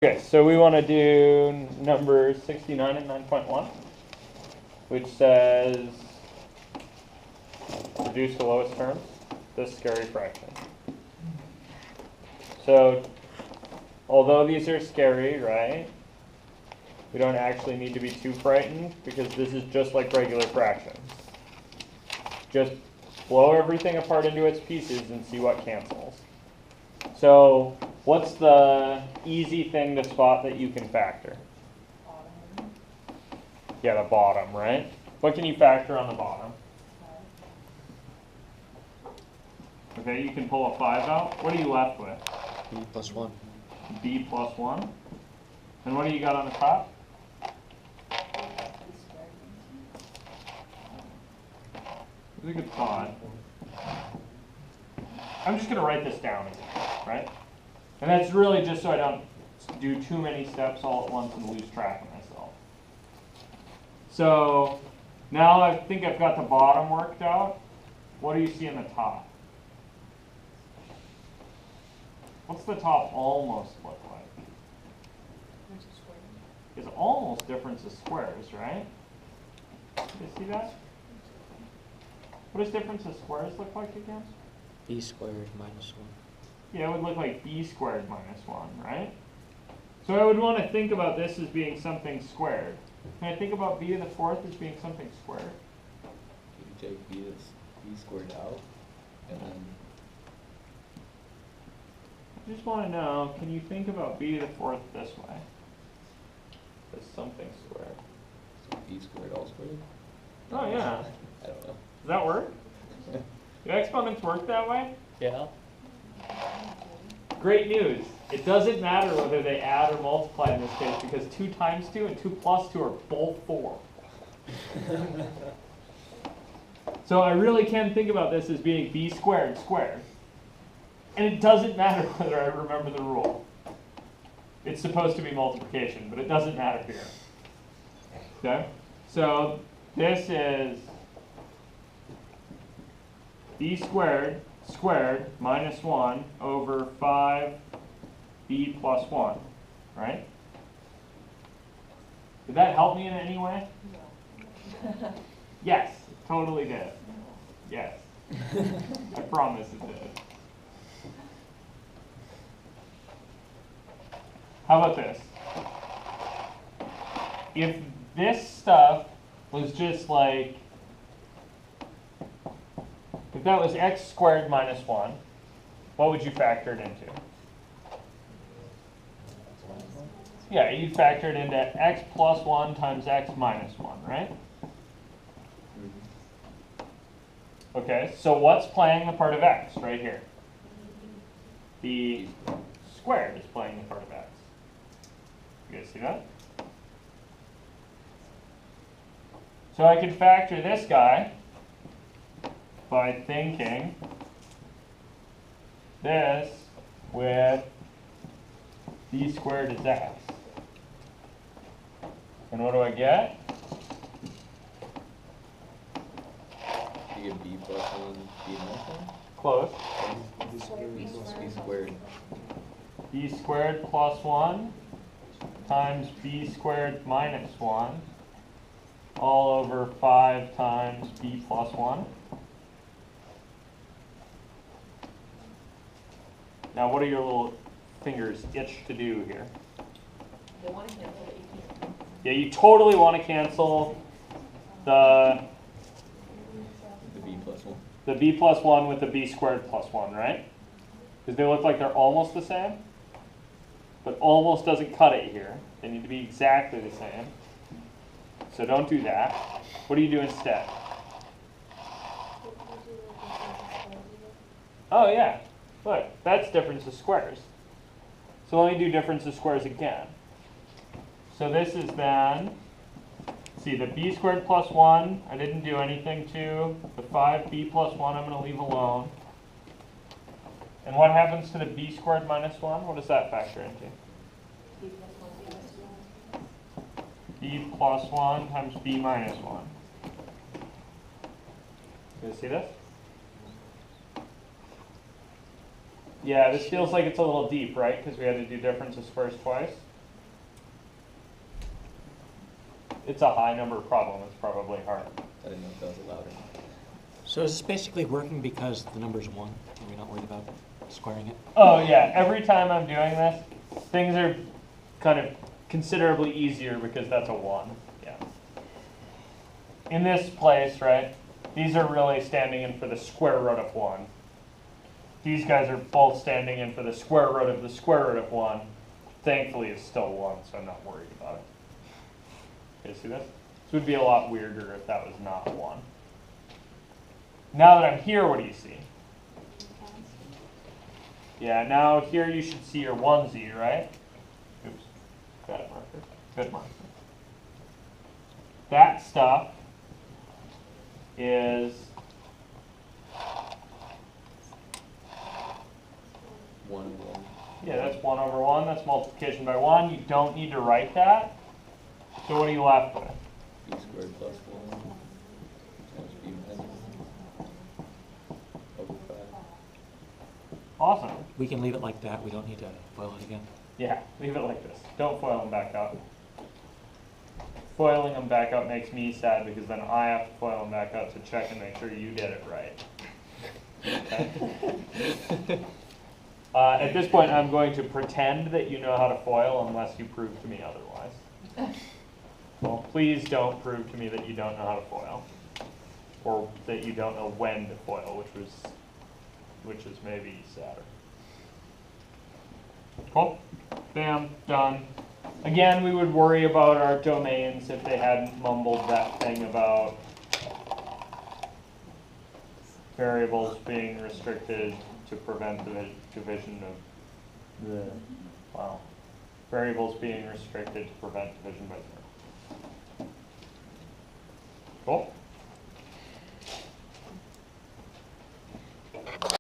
Okay, so we want to do number 69 and 9.1, which says reduce the lowest terms, this scary fraction. So, although these are scary, right, we don't actually need to be too frightened because this is just like regular fractions. Just blow everything apart into its pieces and see what cancels. So, what's the easy thing to spot that you can factor? Bottom. Yeah, the bottom, right? What can you factor on the bottom? 5. Okay, you can pull a 5 out. What are you left with? B plus 1. B plus 1. And what do you got on the top? It's a good thought. I'm just going to write this down again, right? And that's really just so I don't do too many steps all at once and lose track of myself. So now I think I've got the bottom worked out. What do you see in the top? What's the top almost look like? It's almost difference of squares, right? You see that? What does difference of squares look like again? B squared minus 1. Yeah, it would look like b squared minus 1, right? So I would want to think about this as being something squared. Can I think about b to the fourth as being something squared? You take b squared out, and then I just want to know, can you think about b to the fourth this way? As something squared. so b squared all squared? Oh yeah. I don't know. Does that work? Do exponents work that way? Yeah. Great news. It doesn't matter whether they add or multiply in this case because 2 times 2 and 2 plus 2 are both 4. So I really can think about this as being b squared squared. And it doesn't matter whether I remember the rule. It's supposed to be multiplication, but it doesn't matter here. Okay? So this is b squared squared minus 1 over 5b plus 1, right? Did that help me in any way? No. Yes, it totally did. Yes. I promise it did. How about this? If this stuff was just like, if that was x squared minus 1, what would you factor it into? Yeah, you'd factor it into x plus 1 times x minus 1, right? Okay, so what's playing the part of x right here? The squared is playing the part of x. You guys see that? So I could factor this guy by thinking this with b squared is x. And what do I get? You get b plus 1, b minus 1? Close. B squared. B squared plus 1 times b squared minus 1 all over 5 times b plus 1. Now what do your little fingers itch to do here? They want to cancel it, you can't. Yeah, you totally want to cancel the The b plus 1. b plus 1 with the b squared plus 1, right? Because they look like they're almost the same. But almost doesn't cut it here. They need to be exactly the same. So don't do that. What do you do instead? Oh yeah, look, that's difference of squares. So let me do difference of squares again. So this is then, see the b squared plus 1, I didn't do anything to. The 5b plus 1 I'm going to leave alone. And what happens to the b squared minus 1? What does that factor into? B plus 1, B plus 1 times b minus 1. You guys see this? Yeah, this feels like it's a little deep, right? Because we had to do difference of squares twice. it's a high number problem, it's probably hard. I didn't know if that was allowed or not. So is this basically working because the number's 1? Are we not worried about squaring it? Oh yeah, every time I'm doing this, things are kind of considerably easier because that's a 1. Yeah. In this place, right, these are really standing in for the square root of 1. These guys are both standing in for the square root of the square root of 1. Thankfully, it's still 1, so I'm not worried about it. Okay, see this? This would be a lot weirder if that was not 1. Now that I'm here, what do you see? Yeah, now here you should see your 1z, right? Oops, bad marker. Good marker. That stuff is 1 and 1. yeah, that's 1 over 1. That's multiplication by 1. You don't need to write that. So what are you left with? B squared plus 1 times B minus over 5. Awesome. We can leave it like that. We don't need to FOIL it again. Yeah, leave it like this. Don't foil them back out. Foiling them back out makes me sad because then I have to foil them back out to check and make sure you did it right. Okay. At this point, I'm going to pretend that you know how to foil unless you prove to me otherwise. Well, please don't prove to me that you don't know how to foil, or that you don't know when to foil, which is maybe sadder. Cool. Bam. Done. Again, we would worry about our domains if they hadn't mumbled that thing about variables being restricted to prevent the division of the, wow, variables being restricted to prevent division by 0. Cool.